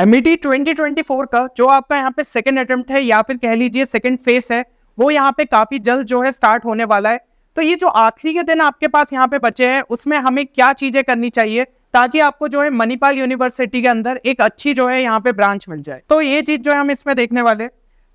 MET 2024 का जो आपका यहाँ पे सेकंड अटेम्प्ट है या फिर कह लीजिए सेकंड फेस है, वो यहाँ पे काफी जल्द जो है स्टार्ट होने वाला है। तो ये जो आखिरी के दिन आपके पास यहाँ पे बचे हैं, उसमें हमें क्या चीजें करनी चाहिए ताकि आपको जो है मणिपाल यूनिवर्सिटी के अंदर एक अच्छी जो है यहाँ पे ब्रांच मिल जाए। तो ये चीज जो है हम इसमें देखने वाले।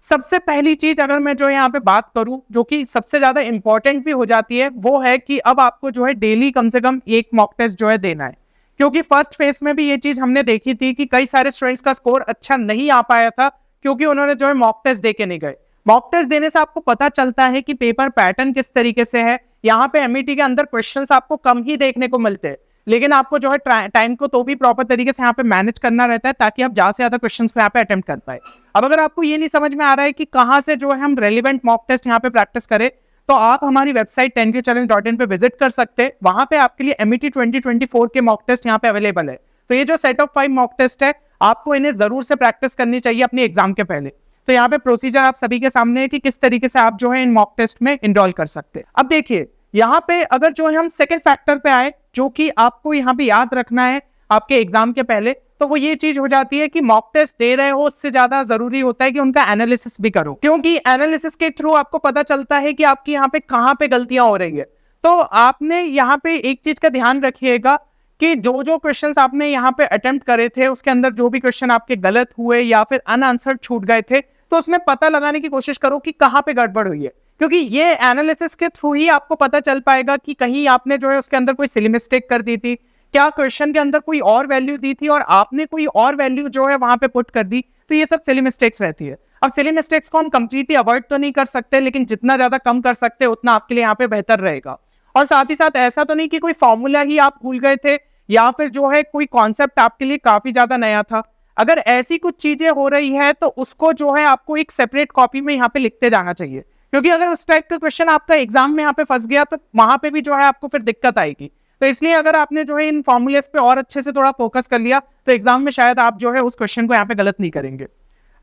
सबसे पहली चीज अगर मैं जो यहाँ पे बात करूं, जो कि सबसे ज्यादा इंपॉर्टेंट भी हो जाती है, वो है कि अब आपको जो है डेली कम से कम एक मॉक टेस्ट जो है देना है। क्योंकि फर्स्ट फेज में भी ये चीज हमने देखी थी कि कई सारे स्टूडेंट्स का स्कोर अच्छा नहीं आ पाया था क्योंकि उन्होंने जो है मॉक टेस्ट दे के नहीं गए। मॉक टेस्ट देने से आपको पता चलता है कि पेपर पैटर्न किस तरीके से है। यहाँ पे एमईटी के अंदर क्वेश्चंस आपको कम ही देखने को मिलते हैं, लेकिन आपको जो है टाइम को तो भी प्रॉपर तरीके से यहाँ पे मैनेज करना रहता है ताकि आप ज्यादा से ज्यादा क्वेश्चंस को यहाँ पे अटेम्प्ट कर पाए। अब अगर आपको ये नहीं समझ में आ रहा है कि कहाँ से जो है हम रेलिवेंट मॉक टेस्ट यहाँ पे प्रैक्टिस करें, तो आप हमारी वेबसाइट 10qchallenge.in पे विजिट कर सकते हैं। वहां पे आपके लिए एमईटी 2024 के मॉक टेस्ट यहाँ पे अवेलेबल है। तो ये जो सेट ऑफ 5 मॉक टेस्ट है, आपको इन्हें जरूर से प्रैक्टिस करनी चाहिए अपने एग्जाम के पहले। तो यहाँ पे प्रोसीजर आप सभी के सामने है कि किस तरीके से आप जो है इन मॉक टेस्ट में इनरोल कर सकते हैं। अब देखिए यहाँ पे अगर जो है हम सेकेंड फैक्टर पे आए, जो कि आपको यहाँ पे याद रखना है आपके एग्जाम के पहले, तो वो ये चीज हो जाती है कि मॉक टेस्ट दे रहे हो, उससे ज्यादा जरूरी होता है कि उनका एनालिसिस भी करो, क्योंकि एनालिसिस के थ्रू आपको पता चलता है कि आपकी यहाँ पे कहाँ पे गलतियां हो रही है। तो आपने यहाँ पे एक चीज का ध्यान रखिएगा कि जो जो क्वेश्चंस आपने यहाँ पे अटेम्प्ट करे थे, उसके अंदर जो भी क्वेश्चन आपके गलत हुए या फिर अनआंसर्ड छूट गए थे, तो उसमें पता लगाने की कोशिश करो कि कहाँ पे गड़बड़ हुई है, क्योंकि ये एनालिसिस के थ्रू ही आपको पता चल पाएगा कि कहीं आपने जो है उसके अंदर कोई सिली मिस्टेक कर दी थी, क्या क्वेश्चन के अंदर कोई और वैल्यू दी थी और आपने कोई और वैल्यू जो है वहां पे पुट कर दी। तो ये सब सिली मिस्टेक्स रहती है। अब सिली मिस्टेक्स को हम कंप्लीटली अवॉइड तो नहीं कर सकते, लेकिन जितना ज्यादा कम कर सकते उतना आपके लिए यहाँ पे बेहतर रहेगा। और साथ ही साथ ऐसा तो नहीं कि कोई फॉर्मूला ही आप भूल गए थे या फिर जो है कोई कॉन्सेप्ट आपके लिए काफी ज्यादा नया था। अगर ऐसी कुछ चीजें हो रही है तो उसको जो है आपको एक सेपरेट कॉपी में यहाँ पे लिखते जाना चाहिए, क्योंकि अगर उस टाइप का क्वेश्चन आपका एग्जाम में यहाँ पे फंस गया तो वहां पे भी जो है आपको फिर दिक्कत आएगी। तो इसलिए अगर आपने जो है इन फॉर्मूलेस पे और अच्छे से थोड़ा फोकस कर लिया तो एग्जाम में शायद आप जो है उस क्वेश्चन को यहाँ पे गलत नहीं करेंगे।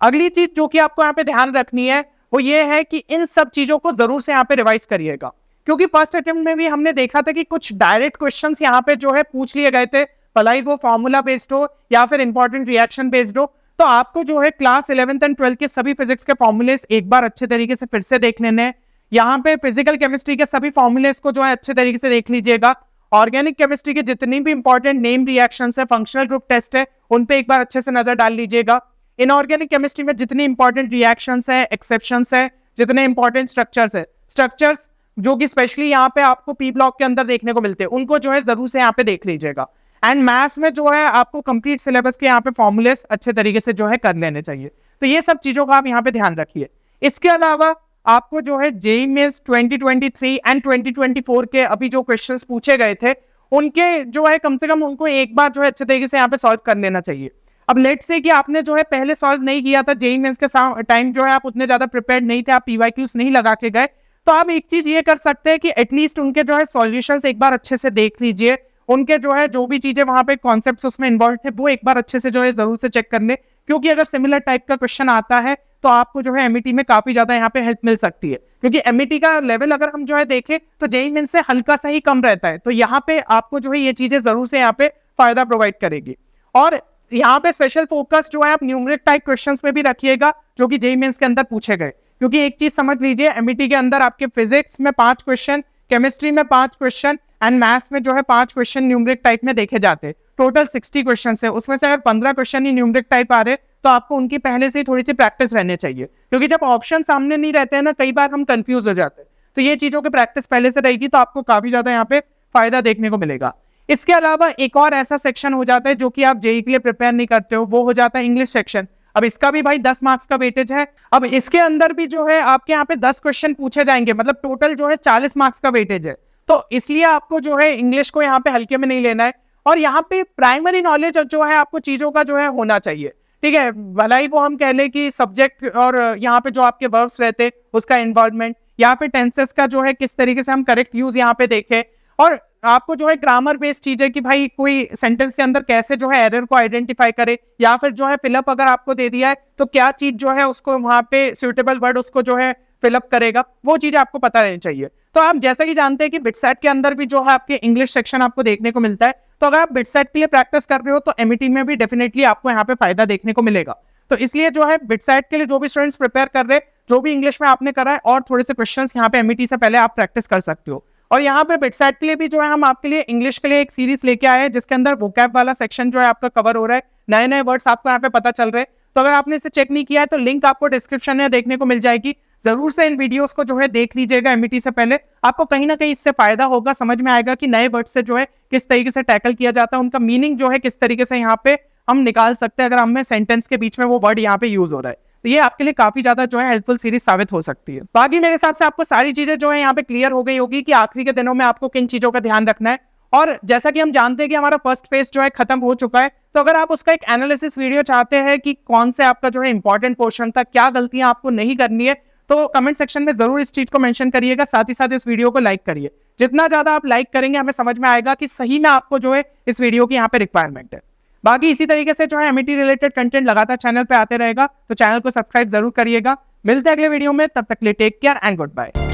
अगली चीज जो कि आपको यहाँ पे ध्यान रखनी है वो ये है कि इन सब चीजों को जरूर से यहाँ पे रिवाइज करिएगा, क्योंकि फर्स्ट अटेम्प्ट में भी हमने देखा था कि कुछ डायरेक्ट क्वेश्चंस यहाँ पे जो है पूछ लिए गए थे, भला ही वो फॉर्मूला बेस्ड हो या फिर इंपॉर्टेंट रिएक्शन बेस्ड हो। तो आपको जो है क्लास 11th एंड 12th के सभी फिजिक्स के फॉर्मूलेस एक बार अच्छे तरीके से फिर से देख लेने हैं। यहाँ पे फिजिकल केमिस्ट्री के सभी फॉर्मूलेस को जो है अच्छे तरीके से देख लीजिएगा। ऑर्गेनिक केमिस्ट्री के जितनी भी इंपॉर्टेंट नेम रिएक्शंस है, फंक्शनल ग्रुप टेस्ट है, उन पे एक बार अच्छे से नजर डाल लीजिएगा। इनऑर्गेनिक केमिस्ट्री में जितनी इंपॉर्टेंट रिएक्शंस है, एक्सेप्शंस है, जितने इंपॉर्टेंट स्ट्रक्चर्स है, स्ट्रक्चर्स जो कि स्पेशली यहाँ पे आपको पी ब्लॉक के अंदर देखने को मिलते हैं, उनको जो है जरूर से यहाँ पे देख लीजिएगा। एंड मैथ्स में जो है आपको कंप्लीट सिलेबस के यहाँ पे फॉर्मूलेस अच्छे तरीके से जो है कर लेने चाहिए। तो ये सब चीजों का आप यहाँ पे ध्यान रखिए। इसके अलावा आपको जो है जेईई मेंस 2023 एंड 2024 के अभी जो क्वेश्चंस पूछे गए थे, उनके जो है कम से कम उनको एक बार जो है अच्छे तरीके से यहाँ पे सॉल्व कर लेना चाहिए। अब लेट्स से कि आपने जो है पहले सॉल्व नहीं किया था, जेईई मेंस के टाइम जो है आप उतने ज्यादा प्रिपेयर्ड नहीं थे, आप पीवाईक्यूज नहीं लगा के गए, तो आप एक चीज ये कर सकते हैं कि एटलीस्ट उनके जो है सॉल्यूशंस एक बार अच्छे से देख लीजिए। उनके जो है जो भी चीजें वहां पे कॉन्सेप्ट्स उसमें इन्वॉल्व है वो एक बार अच्छे से जो है जरूर से चेक कर ले, क्योंकि अगर सिमिलर टाइप का क्वेश्चन आता है तो आपको जो है एमईटी में काफी ज्यादा यहाँ पे हेल्प मिल सकती है, क्योंकि एमईटी का लेवल अगर हम जो है देखें तो जेईई मेंस से हल्का सा ही कम रहता है। तो यहाँ पे आपको जो है ये चीजें जरूर से यहाँ पे फायदा प्रोवाइड करेगी। और यहाँ पे स्पेशल फोकस जो है आप न्यूमेरिक टाइप क्वेश्चंस पे भी रखिएगा जो कि जेईई मेंस के अंदर पूछे गए, क्योंकि एक चीज समझ लीजिए, एमईटी के अंदर आपके फिजिक्स में 5 क्वेश्चन, केमिस्ट्री में 5 क्वेश्चन एंड मैथ्स में जो है 5 क्वेश्चन न्यूमेरिक टाइप में देखे जाते हैं। टोटल 60 क्वेश्चन है, उसमें से अगर 15 क्वेश्चन ही न्यूमेरिक टाइप आ रहे तो आपको उनकी पहले से ही थोड़ी सी प्रैक्टिस रहनी चाहिए, क्योंकि जब ऑप्शन सामने नहीं रहते हैं ना, कई बार हम कंफ्यूज हो जाते हैं। तो ये चीजों की प्रैक्टिस पहले से रहेगी तो आपको काफी ज्यादा यहाँ पे फायदा देखने को मिलेगा। इसके अलावा एक और ऐसा सेक्शन हो जाता है जो कि आप जेईई के लिए प्रिपेयर नहीं करते हो, वो हो जाता है इंग्लिश सेक्शन। अब इसका भी भाई 10 मार्क्स का वेटेज है। अब इसके अंदर भी जो है आपके यहाँ पे 10 क्वेश्चन पूछे जाएंगे, मतलब टोटल जो है 40 मार्क्स का वेटेज है। तो इसलिए आपको जो है इंग्लिश को यहाँ पे हल्के में नहीं लेना है, और यहाँ पे प्राइमरी नॉलेज जो है आपको चीजों का जो है होना चाहिए, ठीक है। भला ही वो हम कह ले कि सब्जेक्ट और यहाँ पे जो आपके वर्ब्स रहते उसका इन्वॉल्वमेंट, या फिर टेंसेस का जो है किस तरीके से हम करेक्ट यूज यहाँ पे देखें, और आपको जो है ग्रामर बेस्ड चीजें कि भाई कोई सेंटेंस के अंदर कैसे जो है एरर को आइडेंटिफाई करे, या फिर जो है फिलअप अगर आपको दे दिया है तो क्या चीज जो है उसको वहां पे सुटेबल वर्ड उसको जो है फिलअप करेगा, वो चीजें आपको पता रहनी चाहिए। तो आप जैसा कि जानते हैं कि बिटसेट के अंदर भी जो है आपके इंग्लिश सेक्शन आपको देखने को मिलता है, तो अगर आप बिटसेट के लिए प्रैक्टिस कर रहे हो तो एमईटी में भी डेफिनेटली आपको यहाँ पे फायदा देखने को मिलेगा। तो इसलिए जो है बिटसेट के लिए जो भी स्टूडेंट्स प्रिपेयर कर रहे हैं, जो भी इंग्लिश में आपने करा है, और थोड़े से क्वेश्चंस यहाँ पे एमईटी से पहले आप प्रैक्टिस कर सकते हो। और यहाँ पे बिटसेट के लिए भी जो है हम आपके लिए इंग्लिश के लिए एक सीरीज लेके आए हैं, जिसके अंदर वोकैब वाला सेक्शन जो है आपका कवर हो रहा है, नए नए वर्ड्स आपको यहाँ पे पता चल रहे हैं। तो अगर आपने इसे चेक नहीं किया है तो लिंक आपको डिस्क्रिप्शन में देखने को मिल जाएगी, जरूर से इन वीडियोस को जो है देख लीजिएगा एमईटी से पहले। आपको कहीं ना कहीं इससे फायदा होगा, समझ में आएगा कि नए वर्ड से जो है किस तरीके से टैकल किया जाता है, उनका मीनिंग जो है किस तरीके से यहाँ पे हम निकाल सकते हैं अगर हमें सेंटेंस के बीच में वो वर्ड यहाँ पे यूज हो रहा है। तो ये आपके लिए काफी ज्यादा जो है हेल्पफुल सीरीज साबित हो सकती है। बाकी मेरे हिसाब से आपको सारी चीजें जो है यहाँ पे क्लियर हो गई होगी कि आखिरी के दिनों में आपको किन चीजों का ध्यान रखना है। और जैसा कि हम जानते हैं कि हमारा फर्स्ट फेज जो है खत्म हो चुका है, तो अगर आप उसका एक एनालिसिस वीडियो चाहते हैं कि कौन से आपका जो है इंपॉर्टेंट पोर्शन था, क्या गलतियां आपको नहीं करनी है, तो कमेंट सेक्शन में जरूर इस चीज को मेंशन करिएगा। साथ ही साथ इस वीडियो को लाइक करिए। जितना ज्यादा आप लाइक करेंगे हमें समझ में आएगा कि सही में आपको जो है इस वीडियो की यहाँ पे रिक्वायरमेंट है। बाकी इसी तरीके से जो है एमईटी रिलेटेड कंटेंट लगातार चैनल पे आते रहेगा, तो चैनल को सब्सक्राइब जरूर करिएगा। मिलते हैं अगले वीडियो में, तब तक के लिए take care and good bye.